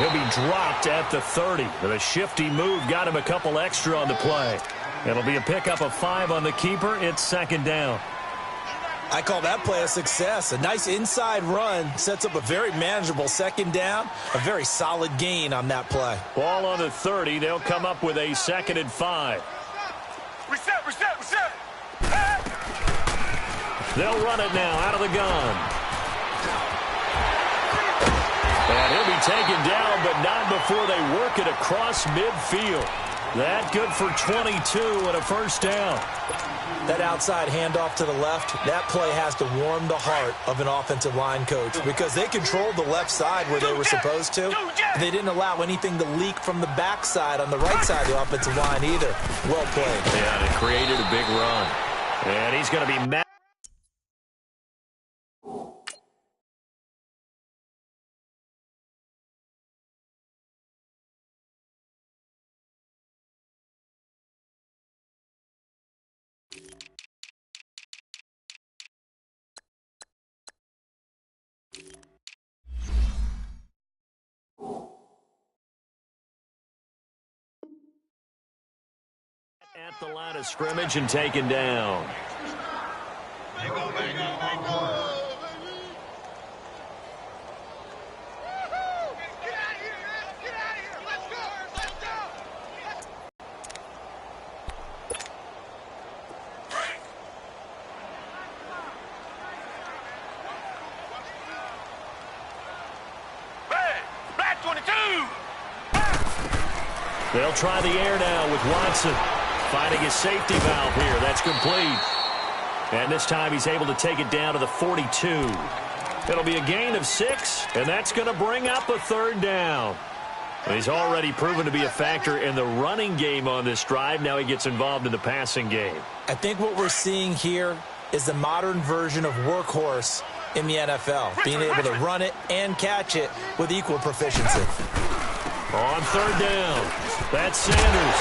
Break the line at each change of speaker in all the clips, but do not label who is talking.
he'll be dropped at the 30. But a shifty move got him a couple extra on the play. It'll be a pickup of 5 on the keeper. It's second down.
I call that play a success. A nice inside run sets up a very manageable second down. A very solid gain on that play.
Ball on the 30. They'll come up with a 2nd and 5.
Reset.
They'll run it now out of the gun. And he'll be taken down, but not before they work it across midfield. That good for 22 and a first down.
That outside handoff to the left, that play has to warm the heart of an offensive line coach because they controlled the left side where they were supposed to. They didn't allow anything to leak from the backside on the right side of the offensive line either. Well played.
Yeah, and it created a big run. And he's going to be mad. At the line of scrimmage and taken down.
Black 22.
They'll try the air now with Watson. Finding his safety valve here. That's complete. And this time he's able to take it down to the 42. It'll be a gain of 6, and that's going to bring up a 3rd down. And he's already proven to be a factor in the running game on this drive. Now he gets involved in the passing game.
I think what we're seeing here is the modern version of workhorse in the NFL, being able to run it and catch it with equal proficiency.
On 3rd down, that's Sanders.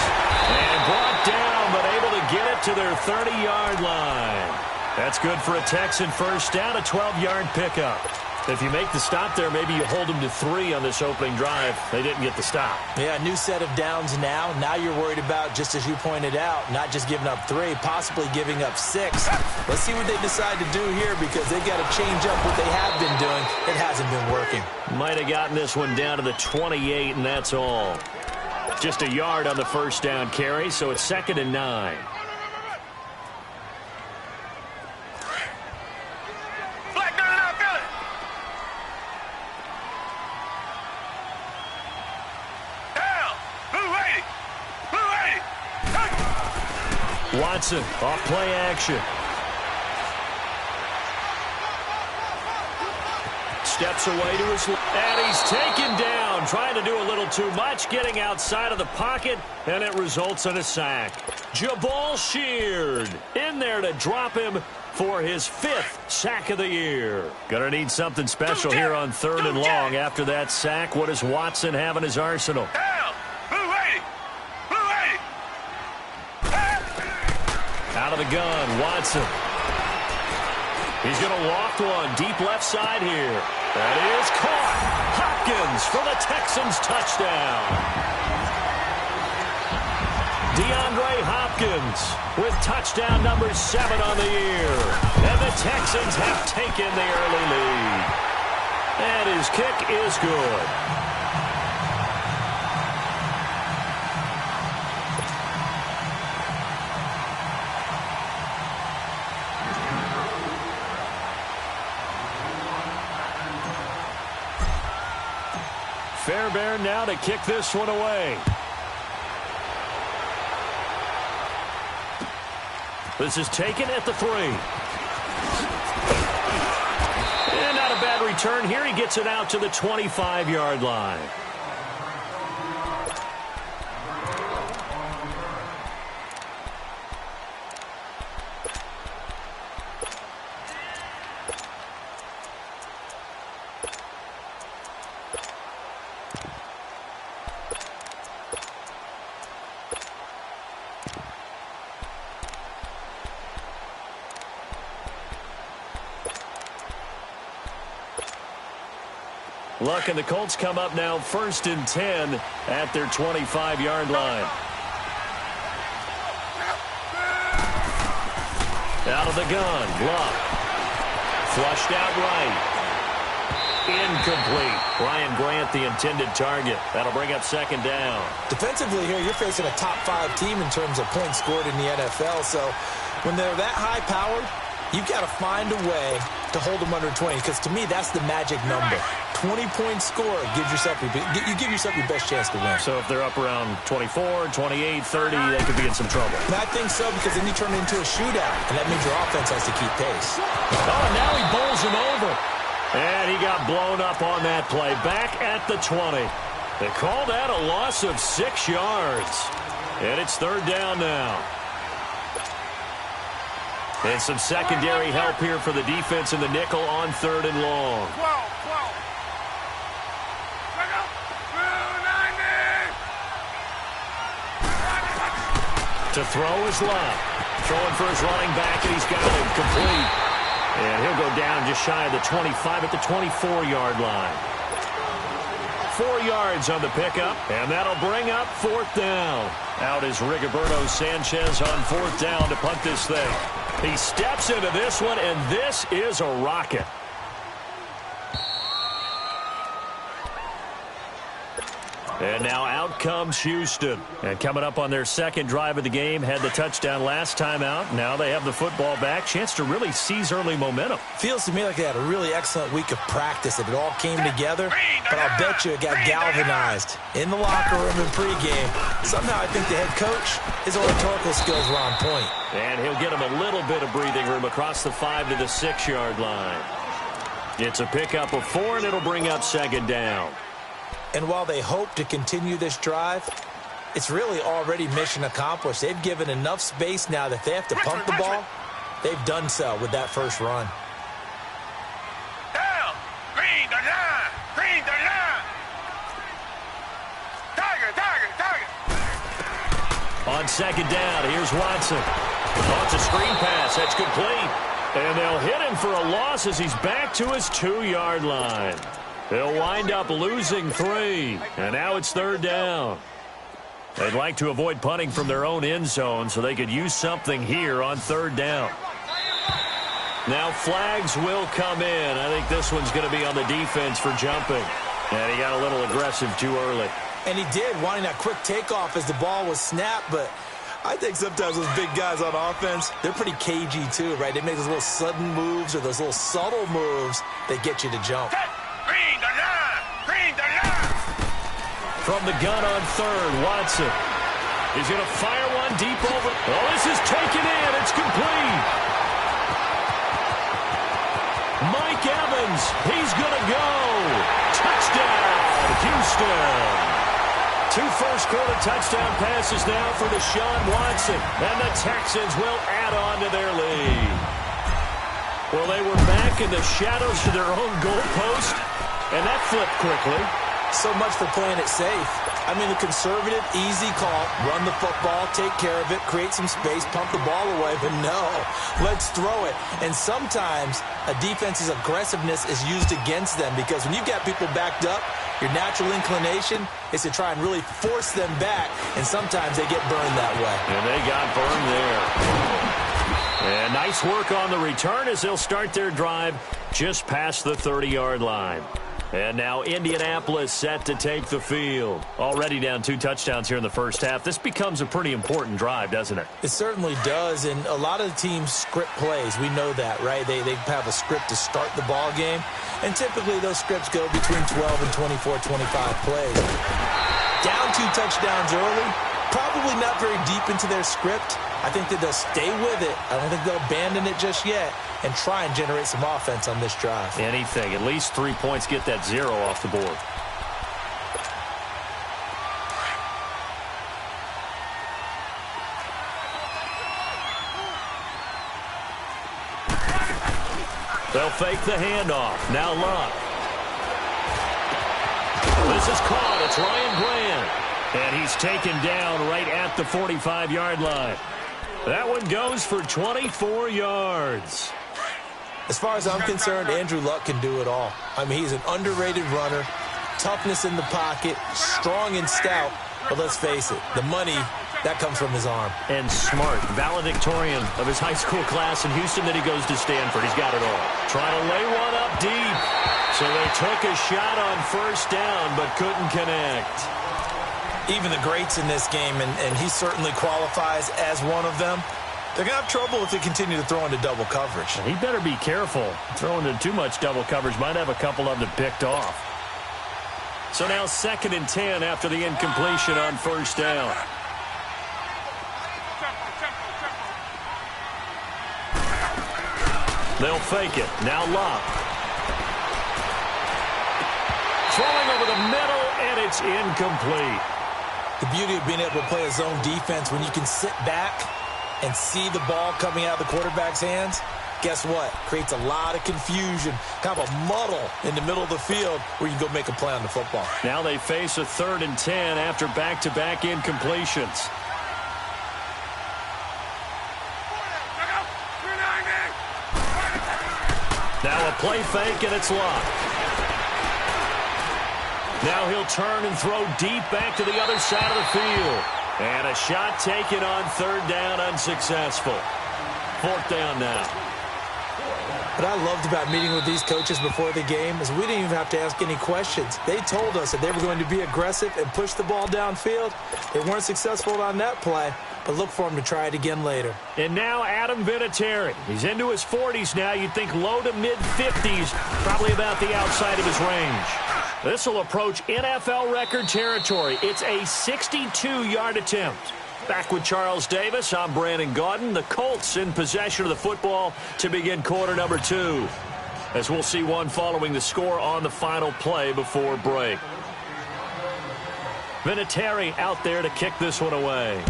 And brought down, but able to get it to their 30-yard line. That's good for a Texan first down, a 12-yard pickup. If you make the stop there, maybe you hold them to 3 on this opening drive. They didn't get the stop.
Yeah, new set of downs now. Now you're worried about, just as you pointed out, not just giving up 3, possibly giving up 6. Let's see what they decide to do here because they've got to change up what they have been doing. It hasn't been working.
Might have gotten this one down to the 28, and that's all. Just a yard on the first down carry, so it's 2nd and 9. Watson off play action. Steps away to his left, and he's taken down, trying to do a little too much, getting outside of the pocket, and it results in a sack. Jabal Sheard in there to drop him for his 5th sack of the year. Gonna need something special here on 3rd and long after that sack. What does Watson have in his arsenal? Out of the gun, Watson. He's going to loft one deep left side here. That is caught. Hopkins for the Texans touchdown. DeAndre Hopkins with touchdown number 7 on the year. And the Texans have taken the early lead. And his kick is good. Fairbairn now to kick this one away. This is taken at the 3. And not a bad return here. He gets it out to the 25-yard line. Look, and the Colts come up now 1st and 10 at their 25-yard line. Out of the gun, Luck. Flushed out right. Incomplete. Ryan Grant, the intended target. That'll bring up 2nd down.
Defensively here, you're facing a top-5 team in terms of points scored in the NFL. So when they're that high-powered, you've got to find a way to hold them under 20. Because to me, that's the magic number. 20-point score gives yourself you give yourself your best chance to win.
So if they're up around 24, 28, 30, they could be in some trouble.
And I think so, because then you turn it into a shootout, and that means your offense has to keep pace.
Oh, and now he bowls him over. And he got blown up on that play. Back at the 20. They call that a loss of 6 yards. And it's 3rd down now. And some secondary help here for the defense in the nickel on 3rd and long. To throw is Luck. Throwing for his running back, and he's got him complete. And he'll go down just shy of the 25 at the 24-yard line. 4 yards on the pickup, and that'll bring up 4th down. Out is Rigoberto Sanchez on 4th down to punt this thing. He steps into this one, and this is a rocket. And now out comes Houston. And coming up on their 2nd drive of the game, had the touchdown last time out. Now they have the football back. Chance to really seize early momentum.
Feels to me like they had a really excellent week of practice. It all came together, but I'll bet you it got galvanized in the locker room in pregame. Somehow I think the head coach, his oratorical skills were on point.
And he'll get him a little bit of breathing room across the 5 to the 6-yard line. It's a pickup of 4, and it'll bring up 2nd down.
And while they hope to continue this drive, it's really already mission accomplished. They've given enough space now that if they have to pump the ball, they've done so with that first run.
Down! Green the line! Green the line! Tiger! Tiger! Tiger!
On 2nd down, here's Watson. Oh, it's a screen pass. That's complete. And they'll hit him for a loss as he's back to his 2-yard line. They'll wind up losing 3, and now it's 3rd down. They'd like to avoid punting from their own end zone so they could use something here on 3rd down. Now flags will come in. I think this one's going to be on the defense for jumping. And he got a little aggressive too early.
And he did, wanting that quick takeoff as the ball was snapped, but I think sometimes those big guys on offense, they're pretty cagey too, right? They make those little sudden moves or those little subtle moves that get you to jump.
Green the line! Green the line!
From the gun on 3rd, Watson. He's going to fire one deep over. Oh, this is taken in. It's complete. Mike Evans, he's going to go. Touchdown, Houston. 2 first-quarter touchdown passes now for Deshaun Watson. And the Texans will add on to their lead. Well, they were back in the shadows of their own goalpost, and that flipped quickly.
So much for playing it safe. I mean, the conservative, easy call, run the football, take care of it, create some space, pump the ball away, but no, let's throw it. And sometimes a defense's aggressiveness is used against them because when you've got people backed up, your natural inclination is to try and really force them back, and sometimes they get burned that way.
And they got burned there. And nice work on the return as they'll start their drive just past the 30-yard line. And now Indianapolis set to take the field. Already down 2 touchdowns here in the first half. This becomes a pretty important drive, doesn't it?
It certainly does, and a lot of the teams script plays. We know that, right? They have a script to start the ball game, and typically those scripts go between 12 and 24, 25 plays. Down 2 touchdowns early, probably not very deep into their script. I think that they'll stay with it. I don't think they'll abandon it just yet and try and generate some offense on this drive.
Anything. At least 3 points, get that 0 off the board. They'll fake the handoff. Now Luck. This is caught. It's Ryan Grant. And he's taken down right at the 45-yard line. That one goes for 24 yards.
As far as I'm concerned, Andrew Luck can do it all. I mean, he's an underrated runner, toughness in the pocket, strong and stout. But let's face it, the money, that comes from his arm.
And smart, valedictorian of his high school class in Houston, then he goes to Stanford. He's got it all. Trying to lay one up deep. So they took a shot on first down, but couldn't connect.
Even the greats in this game, and he certainly qualifies as one of them, they're going to have trouble if they continue to throw into double coverage.
He better be careful. Throwing into too much double coverage might have a couple of them picked off. So now 2nd and 10 after the incompletion on first down. They'll fake it. Now Locke. Throwing over the middle, and it's incomplete.
The beauty of being able to play a zone defense when you can sit back and see the ball coming out of the quarterback's hands, guess what? Creates a lot of confusion, kind of a muddle in the middle of the field where you can go make a play on the football.
Now they face a 3rd and 10 after back-to-back incompletions. Now a play fake, and it's Locke. Now he'll turn and throw deep back to the other side of the field. And a shot taken on 3rd down, unsuccessful. 4th down now.
What I loved about meeting with these coaches before the game is we didn't even have to ask any questions. They told us that they were going to be aggressive and push the ball downfield. They weren't successful on that play, but look for them to try it again later.
And now Adam Vinatieri. He's into his 40s now. You'd think low to mid-50s, probably about the outside of his range. This will approach NFL record territory. It's a 62-yard attempt. Back with Charles Davis, I'm Brandon Gaudin. The Colts in possession of the football to begin quarter number 2. As we'll see one following the score on the final play before break. Vinatieri out there to kick this one away.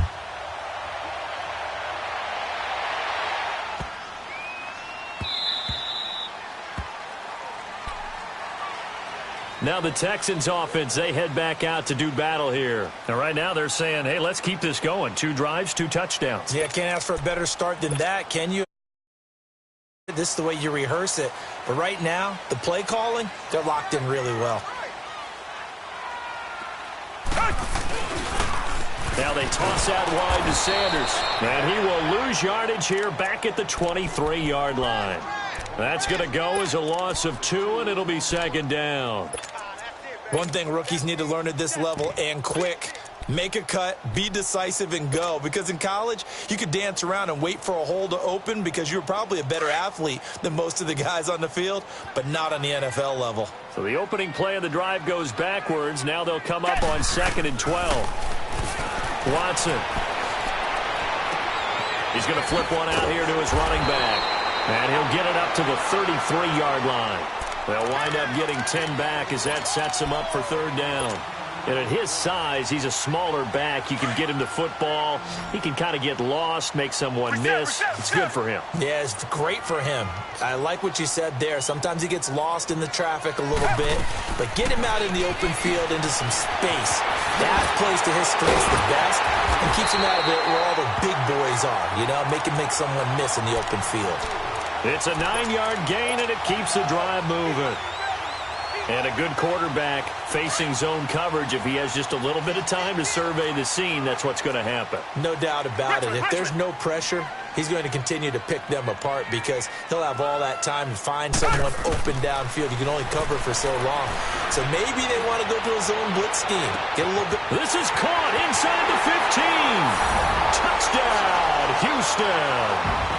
Now the Texans offense, they head back out to do battle here. And right now they're saying, hey, let's keep this going. 2 drives, 2 touchdowns.
Yeah, can't ask for a better start than that, can you? This is the way you rehearse it. But right now, the play calling, they're locked in really well.
Now they toss out wide to Sanders. And he will lose yardage here back at the 23-yard line. That's going to go as a loss of 2, and it'll be 2nd down.
One thing rookies need to learn at this level, and quick, make a cut, be decisive, and go. Because in college, you could dance around and wait for a hole to open because you're probably a better athlete than most of the guys on the field, but not on the NFL level.
So the opening play of the drive goes backwards. Now they'll come up on 2nd and 12. Watson. He's going to flip one out here to his running back. And he'll get it up to the 33-yard line. They'll wind up getting 10 back as that sets him up for 3rd down. And at his size, he's a smaller back. You can get him the football. He can kind of get lost, make someone miss. It's good for him.
Yeah, it's great for him. I like what you said there. Sometimes he gets lost in the traffic a little bit. But get him out in the open field into some space. That plays to his strengths the best and keeps him out of it where all the big boys are. You know, make someone miss in the open field.
It's a 9-yard gain, and it keeps the drive moving. And a good quarterback facing zone coverage. If he has just a little bit of time to survey the scene, that's what's going to happen.
No doubt about it. If there's no pressure, he's going to continue to pick them apart because he'll have all that time to find someone open downfield. You can only cover for so long. So maybe they want to go to a zone blitz scheme. Get a little bit.
This is caught inside the 15. Touchdown, Houston.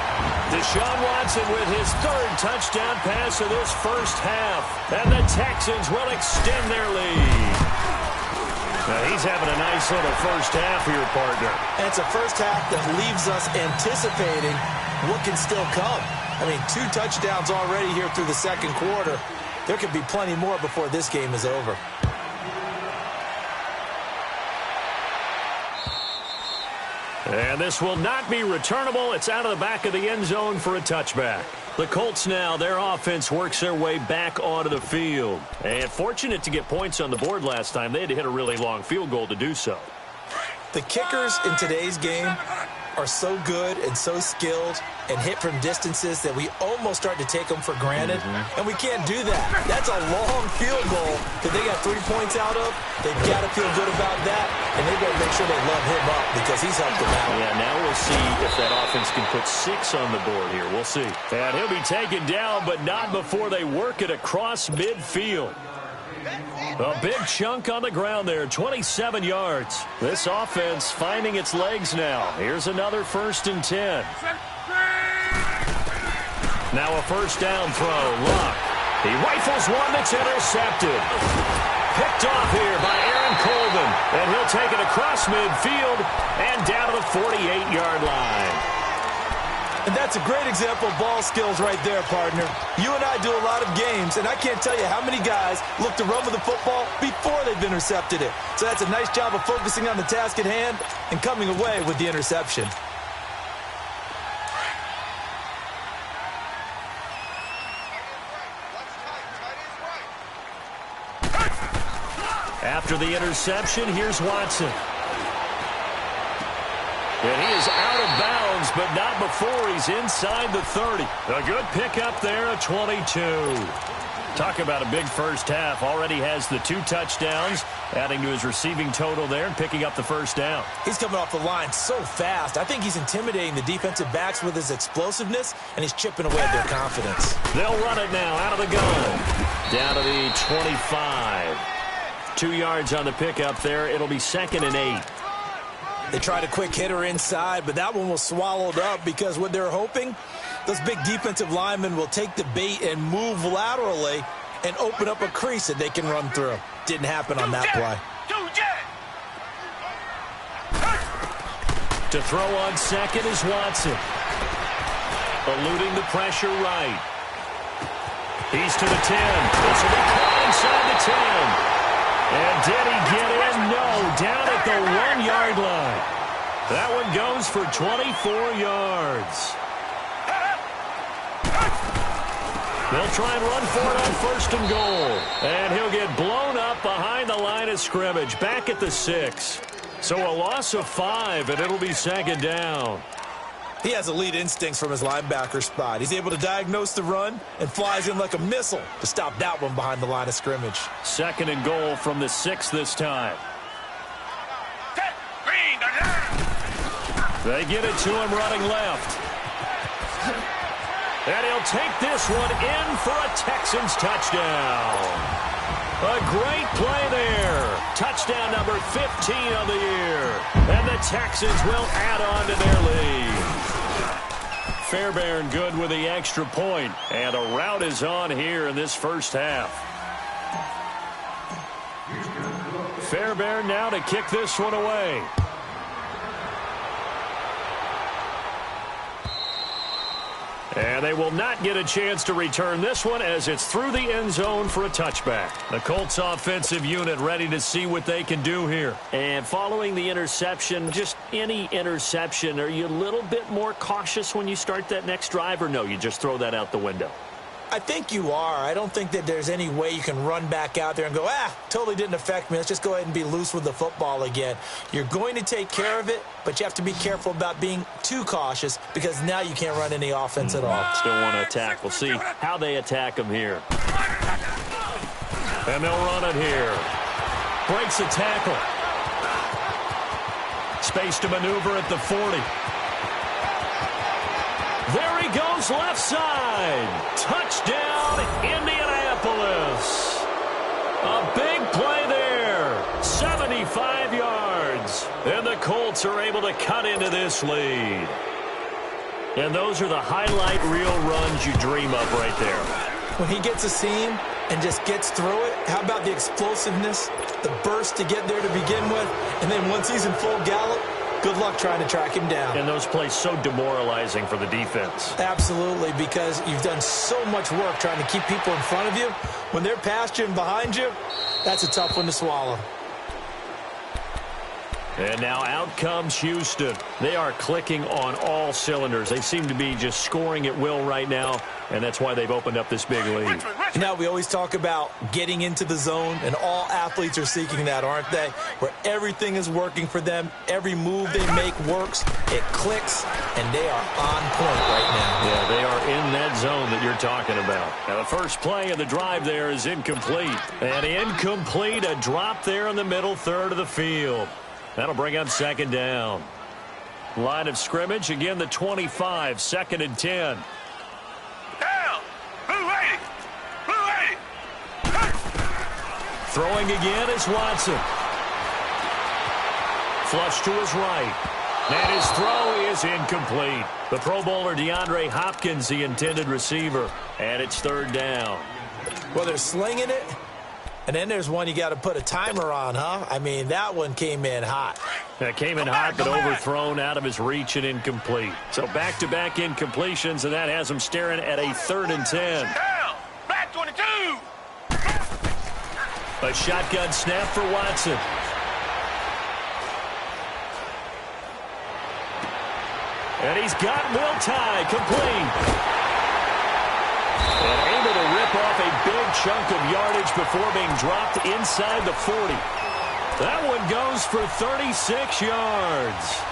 Deshaun Watson with his 3rd touchdown pass of this first half. And the Texans will extend their lead. Now he's having a nice little first half here, partner.
And it's a first half that leaves us anticipating what can still come. I mean, 2 touchdowns already here through the 2nd quarter. There could be plenty more before this game is over.
And this will not be returnable. It's out of the back of the end zone for a touchback. The Colts now, their offense works their way back onto the field. And fortunate to get points on the board last time. They had to hit a really long field goal to do so.
The kickers in today's game, are so good and so skilled and hit from distances that we almost start to take them for granted, and we can't do that. That's a long field goal that they got 3 points out of. They've got to feel good about that, and they better make sure they love him up because he's helped them out.
Yeah, now we'll see if that offense can put 6 on the board here. We'll see. And he'll be taken down, but not before they work it across midfield. A big chunk on the ground there, 27 yards. This offense finding its legs now. Here's another 1st and 10. Now a first down throw. Luck. He rifles one that's intercepted. Picked off here by Aaron Colvin. And he'll take it across midfield and down to the 48-yard line.
And that's a great example of ball skills right there, partner. You and I do a lot of games, and I can't tell you how many guys look to run with the football before they've intercepted it. So that's a nice job of focusing on the task at hand and coming away with the interception.
After the interception, here's Watson. And he is out of bounds, but not before he's inside the 30. A good pickup there, a 22. Talk about a big first half. Already has the 2 touchdowns, adding to his receiving total there and picking up the first down.
He's coming off the line so fast. I think he's intimidating the defensive backs with his explosiveness, and he's chipping away at their confidence.
They'll run it now out of the gun. Down to the 25. 2 yards on the pickup there. It'll be 2nd and 8.
They tried a quick hitter inside, but that one was swallowed up because what they're hoping, those big defensive linemen will take the bait and move laterally and open up a crease that they can run through. Didn't happen on that play.
To throw on 2nd is Watson. Eluding the pressure right. He's to the 10. This will be caught inside the 10. And did he get in? No, down at the 1-yard line. That one goes for 24 yards. They'll try and run for it on 1st and goal. And he'll get blown up behind the line of scrimmage, back at the 6. So a loss of 5, and it'll be 2nd down.
He has elite instincts from his linebacker spot. He's able to diagnose the run and flies in like a missile to stop that one behind the line of scrimmage.
2nd and goal from the 6 this time. They get it to him running left. And he'll take this one in for a Texans touchdown. A great play there. Touchdown number 15 of the year. And the Texans will add on to their lead. Fairbairn good with the extra point. And a rout is on here in this first half. Fairbairn now to kick this one away. And they will not get a chance to return this one as it's through the end zone for a touchback. The Colts offensive unit ready to see what they can do here. And following the interception, just any interception, are you a little bit more cautious when you start that next drive, or no, you just throw that out the window?
I think you are. I don't think that there's any way you can run back out there and go, totally didn't affect me. Let's just go ahead and be loose with the football again. You're going to take care of it, but you have to be careful about being too cautious because now you can't run any offense at all.
Still want to attack. We'll see how they attack them here. And they'll run it here. Breaks a tackle. Space to maneuver at the 40. There he goes left side. Touchdown, Indianapolis. A big play there. 75 yards. And the Colts are able to cut into this lead. And those are the highlight reel runs you dream of right there.
When he gets a seam and just gets through it, how about the explosiveness, the burst to get there to begin with, and then once he's in full gallop, good luck trying to track him down.
And those plays so demoralizing for the defense.
Absolutely, because you've done so much work trying to keep people in front of you. When they're past you and behind you, that's a tough one to swallow.
And now out comes Houston. They are clicking on all cylinders. They seem to be just scoring at will right now, and that's why they've opened up this big lead.
Now, we always talk about getting into the zone, and all athletes are seeking that, aren't they? Where everything is working for them. Every move they make works. It clicks, and they are on point right now.
Yeah, they are in that zone that you're talking about. Now, the first play of the drive there is incomplete. And incomplete, a drop there in the middle third of the field. That'll bring up second down. Line of scrimmage, again, the 25, 2nd and 10.
Down. Blue 80. Blue 80.
Throwing again is Watson. Flush to his right. And his throw is incomplete. The Pro Bowler DeAndre Hopkins, the intended receiver. And it's third down.
Well, they're slinging it. And then there's one you got to put a timer on, huh? I mean, that one came in hot.
That came in hot, but overthrown out of his reach and incomplete. So back-to-back incompletions, and that has him staring at a 3rd and 10.
Down. Back 22.
A shotgun snap for Watson. And he's got Will complete. And able to rip off a big chunk of yardage before being dropped inside the 40. That one goes for 36 yards.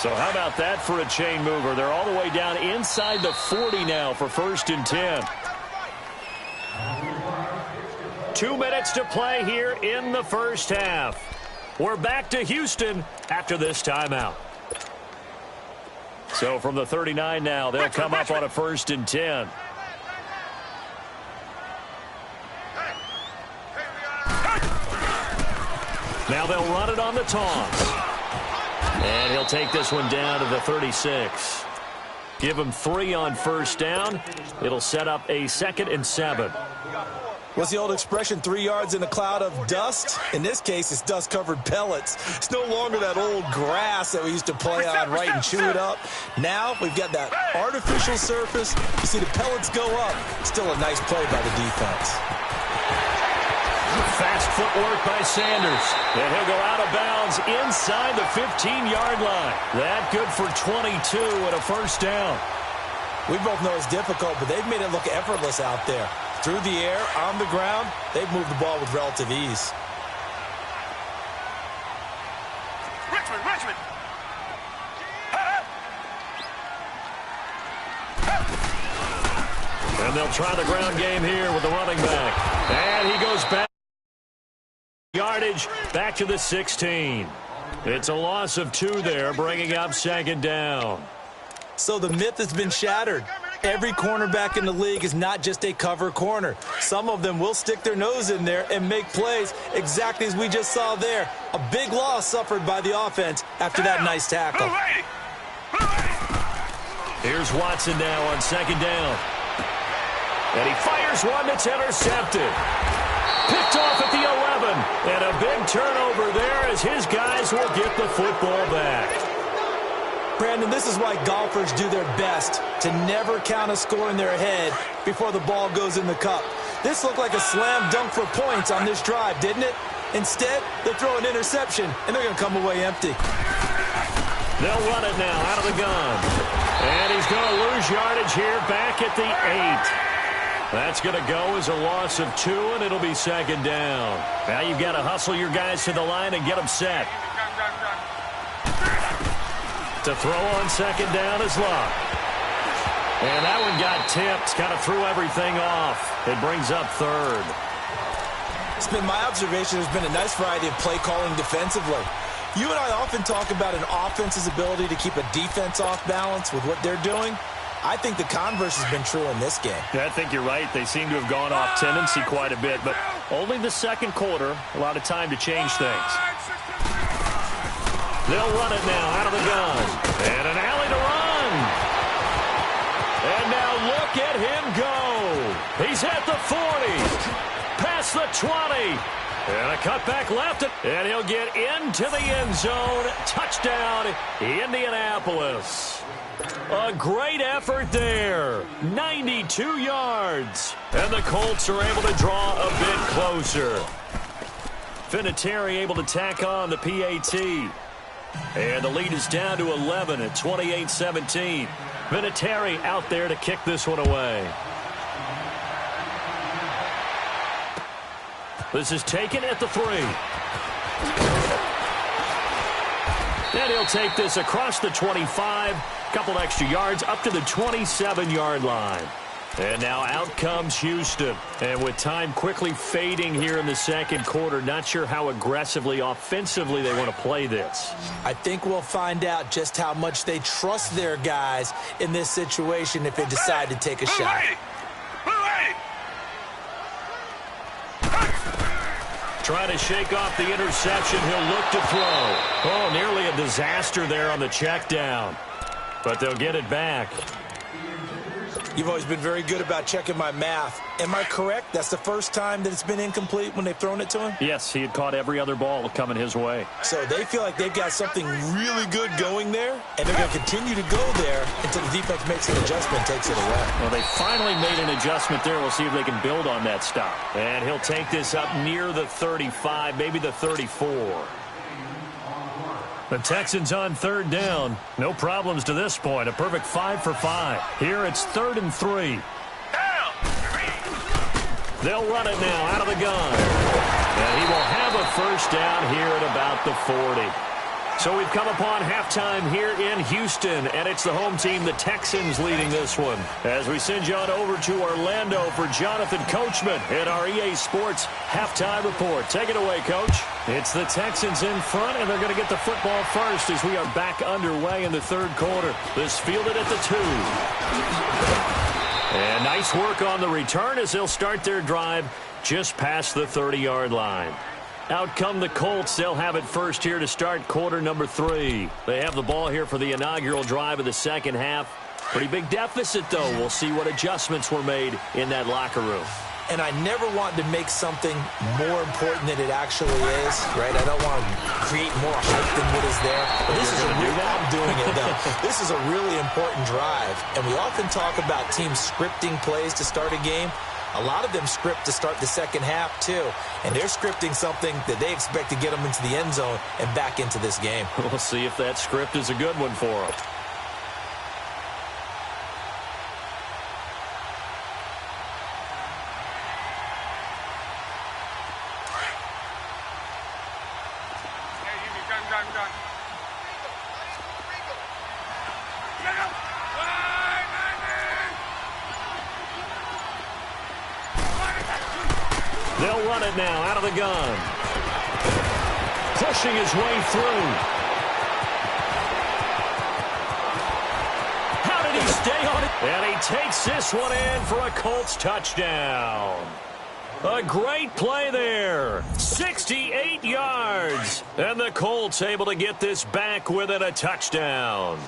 So how about that for a chain mover? They're all the way down inside the 40 now for 1st and 10. 2 minutes to play here in the first half. We're back to Houston after this timeout. So from the 39 now, they'll come up on a 1st and 10. Now they'll run it on the toss. And he'll take this one down to the 36. Give him 3 on 1st down. It'll set up a 2nd and 7.
What's the old expression, 3 yards in a cloud of dust? In this case, it's dust-covered pellets. It's no longer that old grass that we used to play on, right, and chew it up. Now we've got that artificial surface. You see the pellets go up. Still a nice play by the defense.
Fast footwork by Sanders. And he'll go out of bounds inside the 15-yard line. That good for 22 and a 1st down.
We both know it's difficult, but they've made it look effortless out there. Through the air, on the ground, they've moved the ball with relative ease.
Richmond.
And they'll try the ground game here with the running back. And he goes back. Yardage back to the 16. It's a loss of 2 there, bringing up 2nd down.
So the myth has been shattered. Every cornerback in the league is not just a cover corner. Some of them will stick their nose in there and make plays exactly as we just saw there. A big loss suffered by the offense after that nice tackle.
Here's Watson now on 2nd down. And he fires one that's intercepted. Picked off at the 11. And a big turnover there as his guys will get the football back.
Brandon, this is why golfers do their best to never count a score in their head before the ball goes in the cup. This looked like a slam dunk for points on this drive, didn't it? Instead, they throw an interception, and they're going to come away empty.
They'll run it now out of the gun. And he's going to lose yardage here back at the 8. That's going to go as a loss of 2, and it'll be 2nd down. Now you've got to hustle your guys to the line and get them set. To throw on 2nd down is Luck. And that one got tipped, kind of threw everything off. It brings up 3rd.
It's been my observation there's been a nice variety of play calling defensively. You and I often talk about an offense's ability to keep a defense off balance with what they're doing. I think the converse has been true in this game.
Yeah, I think you're right. They seem to have gone off tendency quite a bit, but only the 2nd quarter, a lot of time to change things. They'll run it now out of the gun. And an alley to run. And now look at him go. He's at the 40. Past the 20. And a cutback left. And he'll get into the end zone. Touchdown, Indianapolis. A great effort there. 92 yards. And the Colts are able to draw a bit closer. Vinatieri able to tack on the PAT. And the lead is down to 11 at 28-17. Vinatieri out there to kick this one away. This is taken at the 3. And he'll take this across the 25. Couple extra yards up to the 27-yard line. And now out comes Houston. And with time quickly fading here in the second quarter, not sure how aggressively, offensively they want to play this.
I think we'll find out just how much they trust their guys in this situation if they decide to take a shot.
Trying to shake off the interception. He'll look to throw. Oh, nearly a disaster there on the check down. But they'll get it back.
You've always been very good about checking my math. Am I correct? That's the first time that it's been incomplete when they've thrown it to him?
Yes, he had caught every other ball coming his way.
So they feel like they've got something really good going there, and they're going to continue to go there until the defense makes an adjustment and takes it away.
Well, they finally made an adjustment there. We'll see if they can build on that stop. And he'll take this up near the 35, maybe the 34. The Texans on third down. No problems to this point. A perfect 5 for 5. Here it's 3rd and 3. They'll run it now out of the gun. And he will have a first down here at about the 40. So we've come upon halftime here in Houston, and it's the home team, the Texans, leading this one. As we send you on over to Orlando for Jonathan Coachman in our EA Sports halftime report. Take it away, Coach. It's the Texans in front, and they're going to get the football first as we are back underway in the third quarter. This fielded at the 2. And nice work on the return as they'll start their drive just past the 30-yard line. Out come the Colts. They'll have it first here to start quarter number 3. They have the ball here for the inaugural drive of the second half. Pretty big deficit, though. We'll see what adjustments were made in that locker room.
And I never want to make something more important than it actually is, right? I don't want to create more hype than what is there. But this is a real, I'm doing it, though. This is a really important drive. And we often talk about teams scripting plays to start a game. A lot of them script to start the second half, too. And they're scripting something that they expect to get them into the end zone and back into this game.
We'll see if that script is a good one for them. They'll run it now out of the gun. Pushing his way through. How did he stay on it? And he takes this one in for a Colts touchdown. A great play there. 68 yards. And the Colts able to get this back within a touchdown.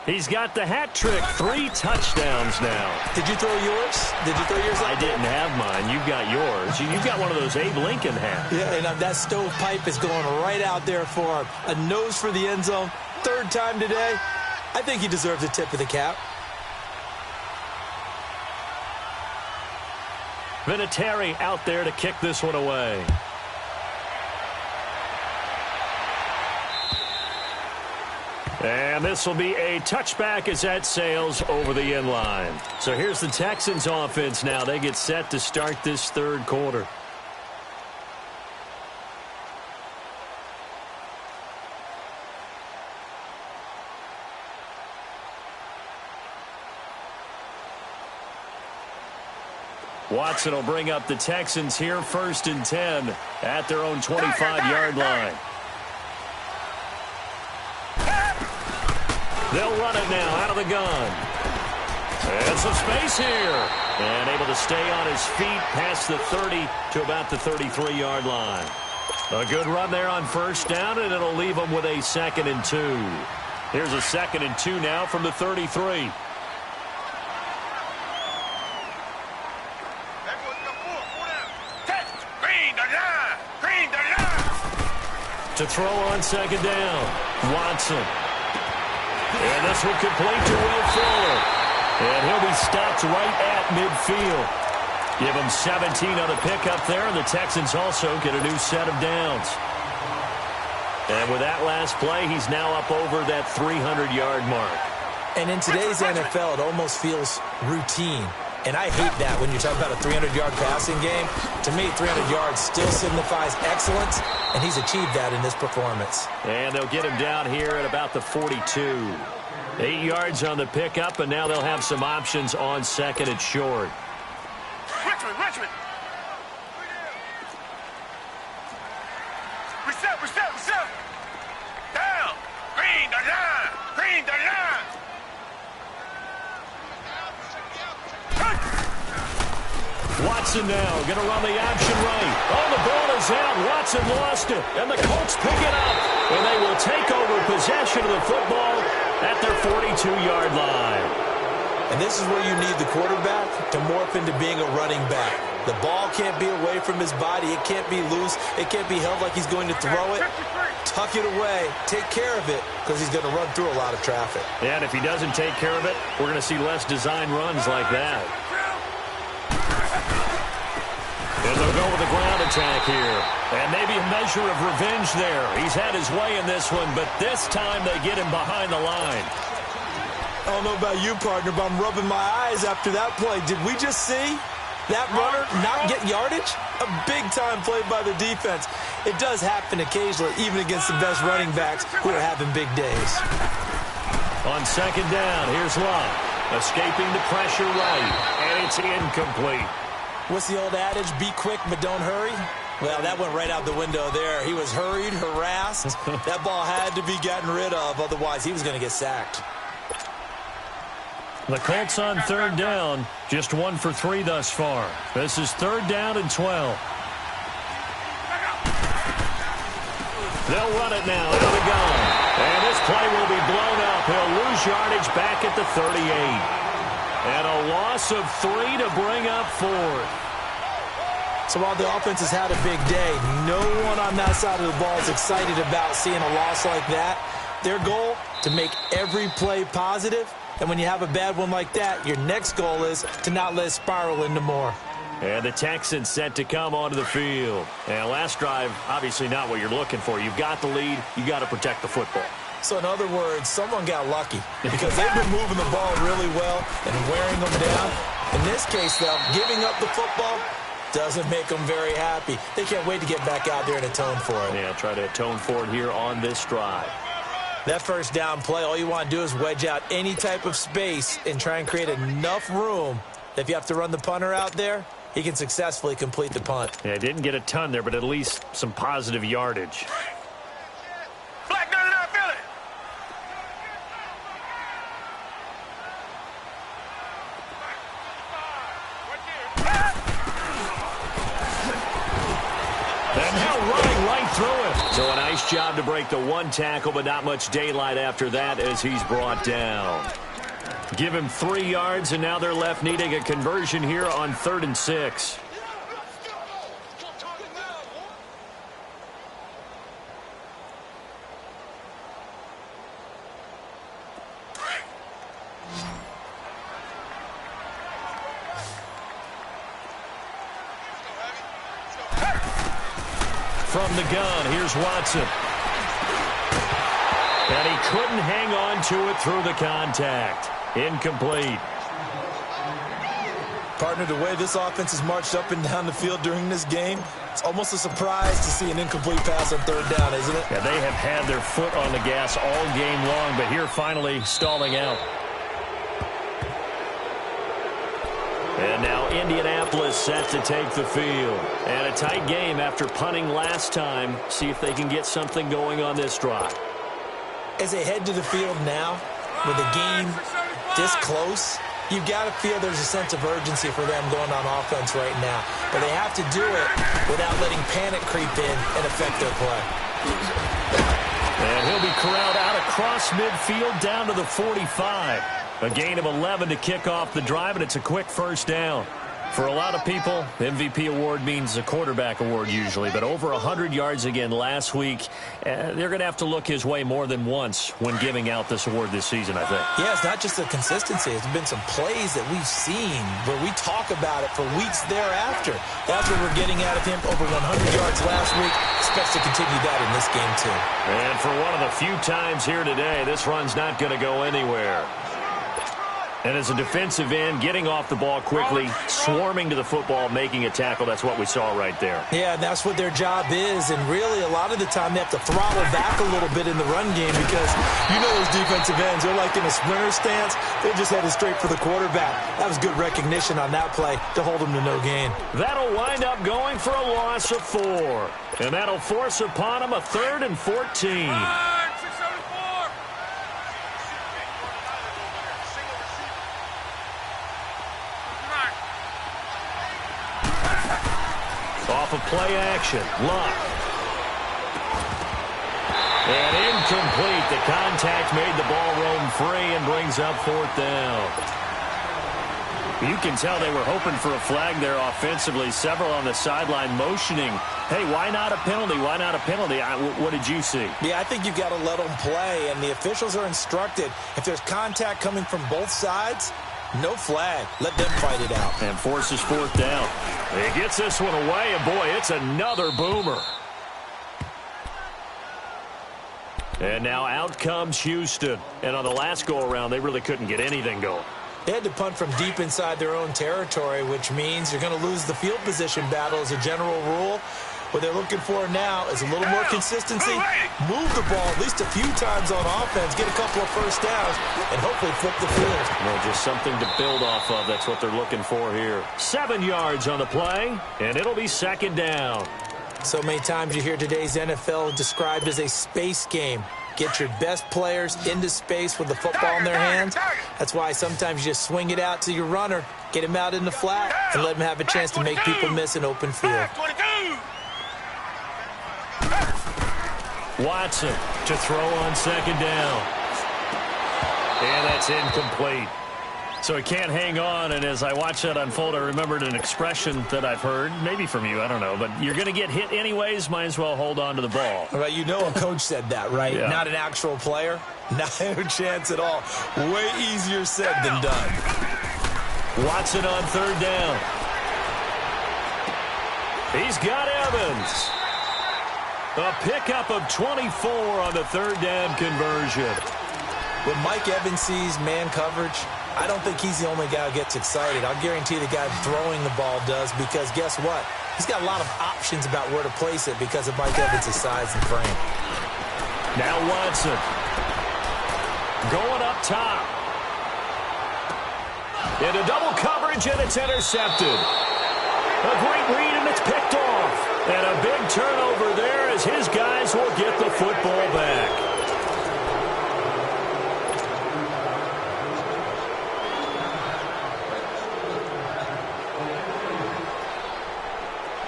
He's got the hat trick, 3 touchdowns now.
Did you throw yours? Did you throw yours?
I didn't have mine. You've got yours. You've got one of those Abe Lincoln hats.
Yeah, and that stovepipe is going right out there for a nose for the end zone. 3rd time today. I think he deserves a tip of the cap.
Vinatieri out there to kick this one away. And this will be a touchback as that sails over the end line. So here's the Texans offense now. They get set to start this third quarter. Watson will bring up the Texans here 1st and 10 at their own 25-yard line. They'll run it now out of the gun. And some space here. And able to stay on his feet past the 30 to about the 33-yard line. A good run there on 1st down, and it'll leave them with a 2nd and 2. Here's a 2nd and 2 now from the 33. To throw on 2nd down. Watson. And this will complete to Will Fuller. And he'll be stopped right at midfield. Give him 17 on the pickup there, and the Texans also get a new set of downs. And with that last play, he's now up over that 300-yard mark.
And in today's NFL, it almost feels routine. And I hate that when you talk about a 300-yard passing game. To me, 300 yards still signifies excellence, and he's achieved that in this performance.
And they'll get him down here at about the 42. 8 yards on the pickup, and now they'll have some options on second and short.
Richmond. Reset. Down. Green the line.
Watson now going to run the option right. Oh, the ball is out. Watson lost it, and the Colts pick it up. And they will take over possession of the football at their 42-yard line.
And this is where you need the quarterback to morph into being a running back. The ball can't be away from his body. It can't be loose. It can't be held like he's going to throw it. Tuck it away. Take care of it, because he's going to run through a lot of traffic.
And if he doesn't take care of it, we're going to see less design runs like that. And they'll go with the ground attack here. And maybe a measure of revenge there. He's had his way in this one, but this time they get him behind the line.
I don't know about you, partner, but I'm rubbing my eyes after that play. Did we just see that runner not get yardage? A big-time play by the defense. It does happen occasionally, even against the best running backs who are having big days.
On second down, here's Love. Escaping the pressure right, and it's incomplete.
What's the old adage? Be quick, but don't hurry? Well, that went right out the window there. He was hurried, harassed. That ball had to be gotten rid of, otherwise he was going to get sacked.
The Colts on third down, just 1 for 3 thus far. This is third down and 12. They'll run it now out of the gun. And this play will be blown up. He'll lose yardage back at the 38. And a loss of 3 to bring up 4.
So while the offense has had a big day, no one on that side of the ball is excited about seeing a loss like that. Their goal, to make every play positive. And when you have a bad one like that, your next goal is to not let it spiral into more.
And the Texans set to come onto the field. And last drive, obviously not what you're looking for. You've got the lead. You got to protect the football.
So in other words, someone got lucky because they've been moving the ball really well and wearing them down. In this case, though, giving up the football doesn't make them very happy. They can't wait to get back out there and atone for it.
Yeah, try to atone for it here on this drive.
That first down play, all you want to do is wedge out any type of space and try and create enough room that if you have to run the punter out there, he can successfully complete the punt.
Yeah, didn't get a ton there, but at least some positive yardage.
Black gun out, Billy.
And now running right through it. So a nice job to break the one tackle, but not much daylight after that as he's brought down. Give him 3 yards, and now they're left needing a conversion here on 3rd and 6. From the gun, here's Watson. And he couldn't hang on to it through the contact. Incomplete.
Partner, the way this offense has marched up and down the field during this game, it's almost a surprise to see an incomplete pass on 3rd down, isn't it?
Yeah, they have had their foot on the gas all game long, but here finally stalling out. And now Indianapolis set to take the field. And a tight game after punting last time. See if they can get something going on this drive.
As they head to the field now, with the game this close, you've got to feel there's a sense of urgency for them going on offense right now. But they have to do it without letting panic creep in and affect their play.
And he'll be corralled out across midfield down to the 45. A gain of 11 to kick off the drive, and it's a quick first down. For a lot of people, MVP award means a quarterback award usually, but over 100 yards again last week. They're going to have to look his way more than once when giving out this award this season, I think.
Yeah, it's not just the consistency. It's been some plays that we've seen where we talk about it for weeks thereafter. That's what we're getting out of him. Over 100 yards last week. Expects to continue that in this game, too.
And for one of the few times here today, this run's not going to go anywhere. And as a defensive end, getting off the ball quickly, swarming to the football, making a tackle, that's what we saw right there.
Yeah, and that's what their job is. And really, a lot of the time, they have to throttle back a little bit in the run game because you know those defensive ends, they're like in a sprinter stance. They're just headed straight for the quarterback. That was good recognition on that play to hold them to no gain.
That'll wind up going for a loss of 4. And that'll force upon them a 3rd and 14. Off of play action, Luck. And incomplete. The contact made the ball roam free and brings up 4th down. You can tell they were hoping for a flag there offensively. Several on the sideline motioning, hey, why not a penalty? Why not a penalty? What did you see?
Yeah, I think you've got to let them play, and the officials are instructed. If there's contact coming from both sides, no flag. Let them fight it out.
And forces 4th down. He gets this one away, and boy, it's another boomer. And now out comes Houston. And on the last go-around, they really couldn't get anything going.
They had to punt from deep inside their own territory, which means you're going to lose the field position battle as a general rule. What they're looking for now is a little more consistency, move the ball at least a few times on offense, get a couple of first downs, and hopefully flip the field.
Well, just something to build off of. That's what they're looking for here. 7 yards on the play, and it'll be 2nd down.
So many times you hear today's NFL described as a space game. Get your best players into space with the football in their hands. That's why sometimes you just swing it out to your runner, get him out in the flat, and let him have a chance to make people miss an open field.
Watson to throw on 2nd down. And that's incomplete. So he can't hang on, and as I watch that unfold, I remembered an expression that I've heard, maybe from you, I don't know, but you're going to get hit anyways, might as well hold on to the ball.
Well, you know a coach said that, right?
Yeah.
Not an actual player. Not a chance at all. Way easier said than done.
Watson on 3rd down. He's got Evans. A pickup of 24 on the 3rd down conversion.
When Mike Evans sees man coverage, I don't think he's the only guy who gets excited. I'll guarantee the guy throwing the ball does, because guess what? He's got a lot of options about where to place it because of Mike Evans' size and frame.
Now Watson. Going up top. Into double coverage, and it's intercepted. A great read, and it's picked off. And a big turnover there as his guys will get the football back.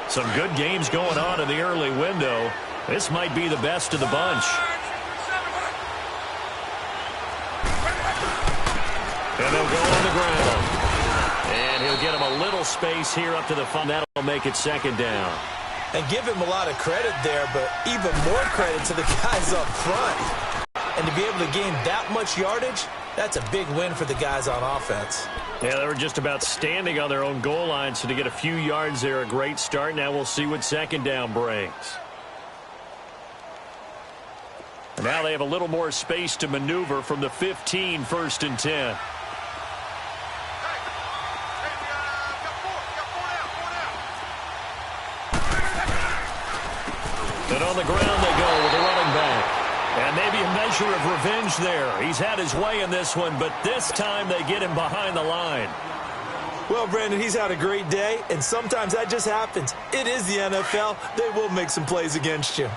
Some good games going on in the early window. This might be the best of the bunch. And they'll go on the ground. And he'll get him a little space here up to the front. That'll make it 2nd down.
And give him a lot of credit there, but even more credit to the guys up front. And to be able to gain that much yardage, that's a big win for the guys on offense.
Yeah, they were just about standing on their own goal line, so to get a few yards there, a great start. Now we'll see what 2nd down brings. And now they have a little more space to maneuver from the 15, 1st and 10. And on the ground they go with a running back. And maybe a measure of revenge there. He's had his way in this one, but this time they get him behind the line.
Well, Brandon, he's had a great day, and sometimes that just happens. It is the NFL. They will make some plays against you.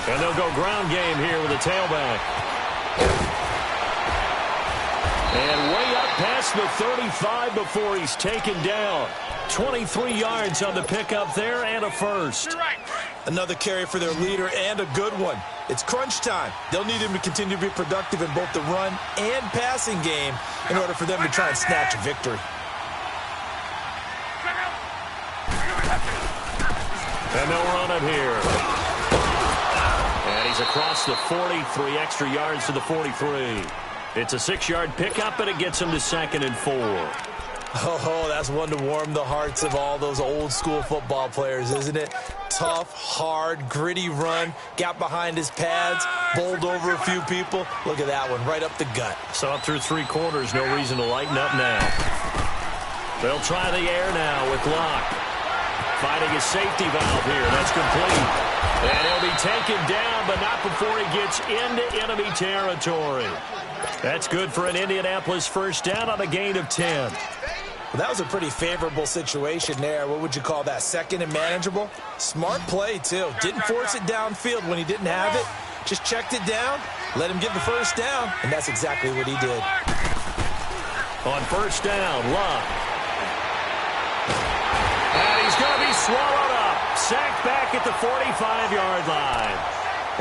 And they'll go ground game here with a tailback. And way up past the 35 before he's taken down. 23 yards on the pickup there and a first.
Another carry for their leader and a good one. It's crunch time. They'll need him to continue to be productive in both the run and passing game in order for them to try and snatch a victory.
And they'll run it here. And he's across the 40, 3 extra yards to the 43. It's a 6-yard pickup, and it gets him to 2nd and 4.
Oh, that's one to warm the hearts of all those old-school football players, isn't it? Tough, hard, gritty run, got behind his pads, bowled over a few people. Look at that one, right up the gut.
So up through 3 quarters, no reason to lighten up now. They'll try the air now with Locke. Finding a safety valve here. That's complete. And he'll be taken down, but not before he gets into enemy territory. That's good for an Indianapolis first down on a gain of 10.
Well, that was a pretty favorable situation there. What would you call that? 2nd and manageable? Smart play, too. Didn't force it downfield when he didn't have it. Just checked it down, let him get the first down, and that's exactly what he did.
On first down, Locke. And he's going to be swallowed up. Sacked back at the 45-yard line.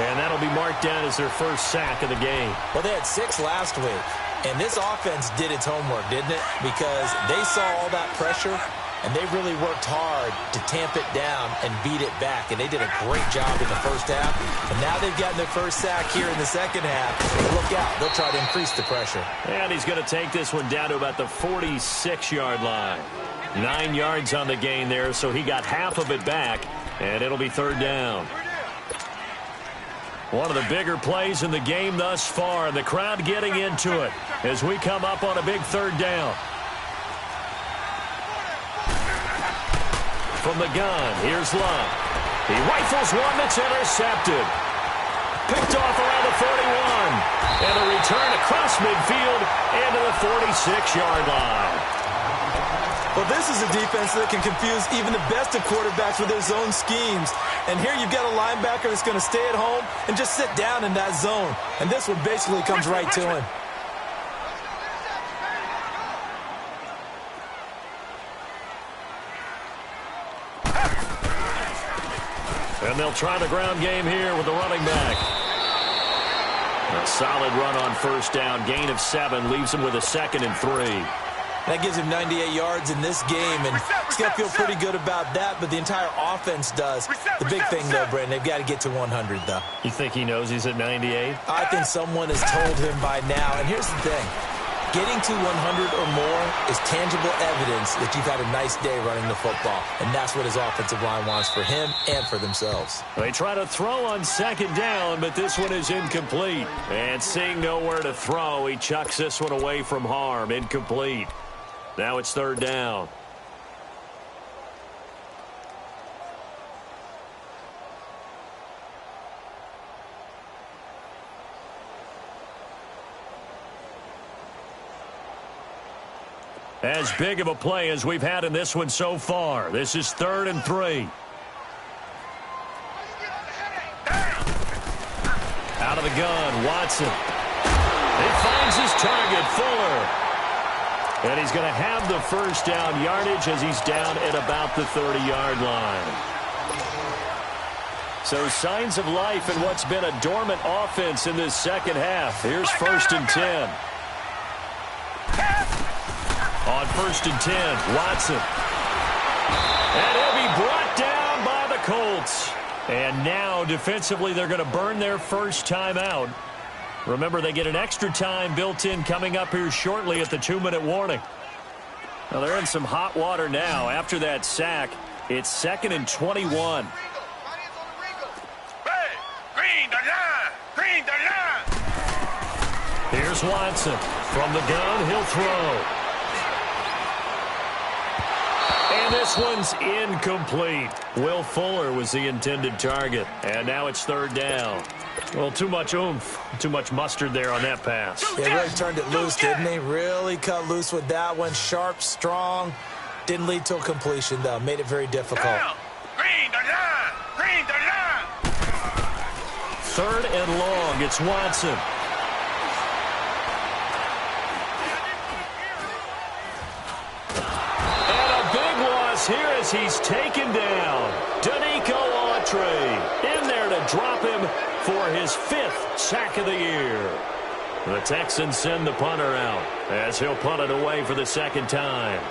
And that'll be marked down as their first sack of the game.
Well, they had 6 last week. And this offense did its homework, didn't it? Because they saw all that pressure, and they really worked hard to tamp it down and beat it back. And they did a great job in the first half. And now they've gotten their first sack here in the second half. But look out. They'll try to increase the pressure.
And he's going to take this one down to about the 46-yard line. 9 yards on the gain there, so he got half of it back. And it'll be 3rd down. One of the bigger plays in the game thus far, and the crowd getting into it as we come up on a big 3rd down. From the gun, here's Love. He rifles one that's intercepted. Picked off around the 41. And a return across midfield into the 46-yard line.
Well, this is a defense that can confuse even the best of quarterbacks with their zone schemes. And here you've got a linebacker that's going to stay at home and just sit down in that zone. And this one basically comes right to him.
And they'll try the ground game here with the running back. A solid run on first down. Gain of 7 leaves him with a 2nd and 3.
That gives him 98 yards in this game, and he's going to feel pretty good about that, but the entire offense does. The big thing, though, Brandon, they've got to get to 100, though.
You think he knows he's at 98?
I think someone has told him by now, and here's the thing. Getting to 100 or more is tangible evidence that you've had a nice day running the football, and that's what his offensive line wants for him and for themselves.
They try to throw on 2nd down, but this one is incomplete. And seeing nowhere to throw, he chucks this one away from harm. Incomplete. Now it's 3rd down. As big of a play as we've had in this one so far. This is 3rd and 3. Out of the gun, Watson. He finds his target, Fuller. And he's going to have the first down yardage as he's down at about the 30-yard line. So signs of life in what's been a dormant offense in this second half. Here's 1st and 10. On 1st and 10, Watson. And he'll be brought down by the Colts. And now, defensively, they're going to burn their first time out. Remember, they get an extra time built in coming up here shortly at the 2-minute warning. Now, they're in some hot water now. After that sack, it's 2nd and 21.
Hey, green the line! Green the line!
Here's Watson. From the gun, he'll throw. And this one's incomplete. Will Fuller was the intended target. And now it's 3rd down. Well, too much oomph, too much mustard there on that pass.
He really turned it loose, didn't he? Really cut loose with that one. Sharp, strong. Didn't lead to a completion, though. Made it very difficult.
Green the line! Green the line!
3rd and long. It's Watson. And a big loss here as he's taken down. Danico on victory. In there to drop him for his 5th sack of the year. The Texans send the punter out as he'll punt it away for the 2nd time.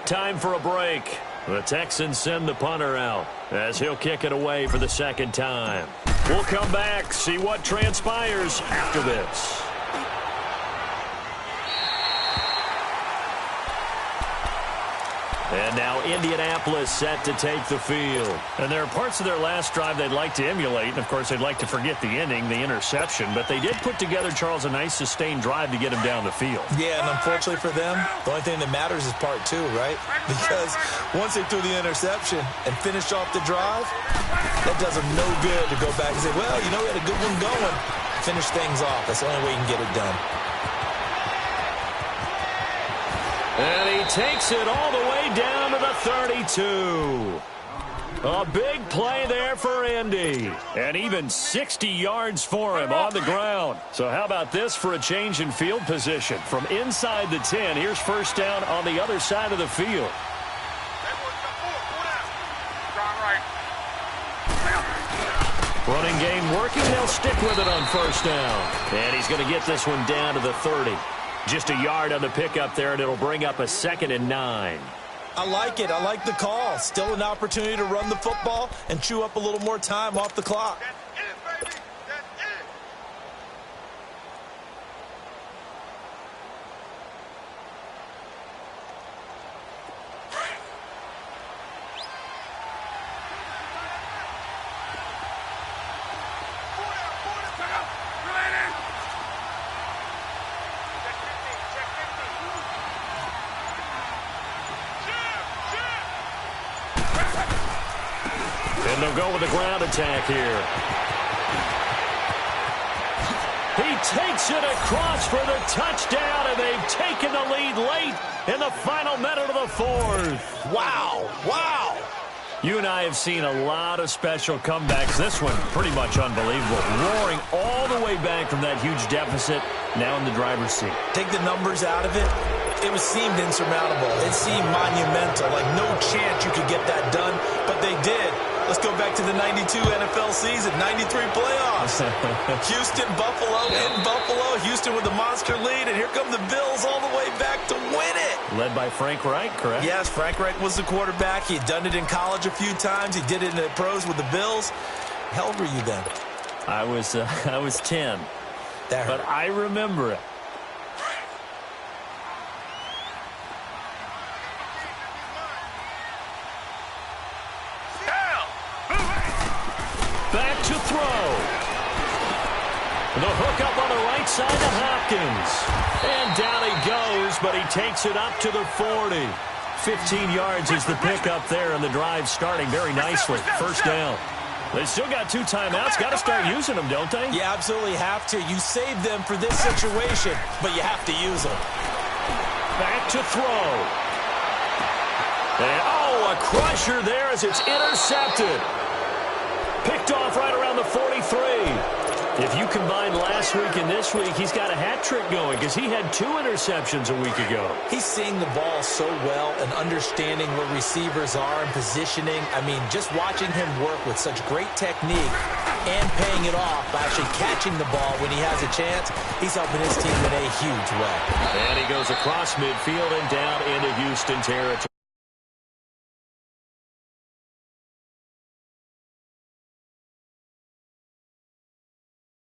Time for a break. The Texans send the punter out as he'll kick it away for the 2nd time. We'll come back, see what transpires after this. And now Indianapolis set to take the field. And there are parts of their last drive they'd like to emulate. And, of course, they'd like to forget the ending, the interception. But they did put together, Charles, a nice sustained drive to get him down the field. Yeah, and unfortunately for them, the only thing that matters is part 2, right? Because once they threw the interception and finished off the drive, that does them no good to go back and say, well, you know, we had a good one going. Finish things off. That's the only way you can get it done. And he takes it all the way down to the 32. A big play there for Indy. And even 60 yards for him on the ground. So how about this for a change in field position? From inside the 10, here's 1st down on the other side of the field. Running game working. They'll stick with it on 1st down. And he's going to get this one down to the 30. Just a yard on the pickup there, and it'll bring up a 2nd and 9. I like it. I like the call. Still an opportunity to run the football and chew up a little more time off the clock. And they'll go with the ground attack here. He takes it across for the touchdown, and they've taken the lead late in the final minute of the 4th. Wow. Wow. You and I have seen a lot of special comebacks. This one, pretty much unbelievable. Roaring all the way back from that huge deficit, now in the driver's seat. Take the numbers out of it. It seemed insurmountable. It seemed monumental, like no chance you could get that done, but they did. Let's go back to the 92 NFL season, 93 playoffs. Houston, Buffalo, in Buffalo. Houston with a monster lead, and here come the Bills all the way back to win it. Led by Frank Reich, correct? Yes, Frank Reich was the quarterback. He had done it in college a few times. He did it in the pros with the Bills. How old were you then? I was 10. But I remember it. Back to throw. The hook up on the right side to Hopkins. And down he goes, but he takes it up to the 40. 15 yards is the pickup there, and the drive starting very nicely. 1st down. They still got 2 timeouts. Got to start using them, don't they? You absolutely have to. You save them for this situation, but you have to use them. Back to throw. And, a crusher there as it's intercepted. Picked off right around the 43. If you combine last week and this week, he's got a hat trick going because he had 2 interceptions a week ago. He's seeing the ball so well and understanding where receivers are and positioning. I mean, just watching him work with such great technique and paying it off by actually catching the ball when he has a chance, he's helping his team in a huge way. And he goes across midfield and down into Houston territory.